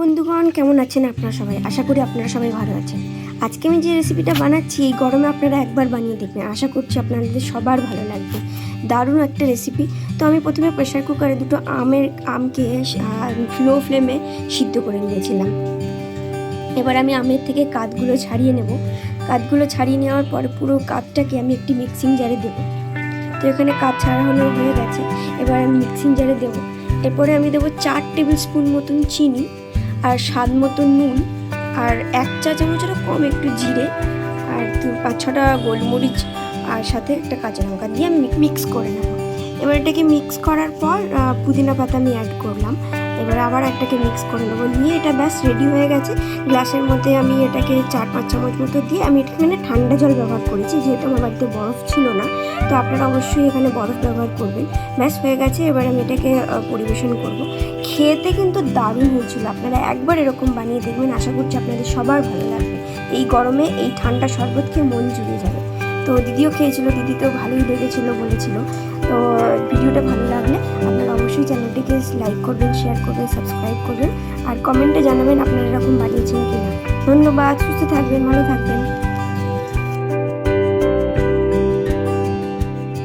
বন্ধুগণ, কেমন আছেন আপনারা সবাই? আশা করি আপনারা সবাই ভালো আছেন। আজকে আমি যে রেসিপিটা বানাচ্ছি এই গরমে আপনারা একবার বানিয়ে দেখবেন, আশা করছি আপনাদের সবার ভালো লাগবে। দারুণ একটা রেসিপি। তো আমি প্রথমে প্রেশার কুকারে দুটো আমকে লো ফ্লেমে সিদ্ধ করে নিয়েছিলাম। এবার আমি আমের থেকে কাঠগুলো ছাড়িয়ে নেব। কাঠগুলো ছাড়িয়ে নেওয়ার পর পুরো কাঠটাকে আমি একটি মিক্সিং জারে দেবো। তো এখানে কাঠ ছাড়ানো হয়ে গেছে, এবার আমি মিক্সিং জারে দেবো। এরপরে আমি দেবো 4 টেবিল স্পুন মতন চিনি, আর স্বাদ মতো নুন, আর 1 চা চামচের কম একটু জিরে, আর 5-6টা গোলমরিচ, আর সাথে একটা কাঁচা লঙ্কা দিয়ে আমি মিক্স করে নেব। এবার এটাকে মিক্স করার পর পুদিনা পাতা আমি অ্যাড করলাম। এবার আবার একটাকে মিক্স করে নেবো, নিয়ে এটা ব্যাস রেডি হয়ে গেছে। গ্লাসের মধ্যে আমি এটাকে 4-5 চামচ মতো দিয়ে আমি এখানে ঠান্ডা জল ব্যবহার করেছি, যেহেতু আমার বাড়িতে বরফ ছিল না। তো আপনারা অবশ্যই এখানে বরফ ব্যবহার করবেন। ব্যাস হয়ে গেছে, এবার আমি এটাকে পরিবেশন করব। খেতে কিন্তু দারুণ হয়েছিল, আপনারা একবার এরকম বানিয়ে দেখবেন, আশা করছি আপনাদের সবার ভালো লাগবে। এই গরমে এই ঠান্ডা শরবত খেয়ে মন জুড়ে যাবে। তো দিদিও খেয়েছিল, দিদিতেও ভালোই লেগেছিলো বলেছিল। তো ভিডিওটা ভালো লাগলে আপনারা অবশ্যই চ্যানেলটিকে লাইক করবেন, শেয়ার করবেন, সাবস্ক্রাইব করবেন, আর কমেন্টে জানাবেন আপনারা এরকম বানিয়েছেন কিনা। ধন্যবাদ, সুস্থ থাকবেন, ভালো থাকবেন।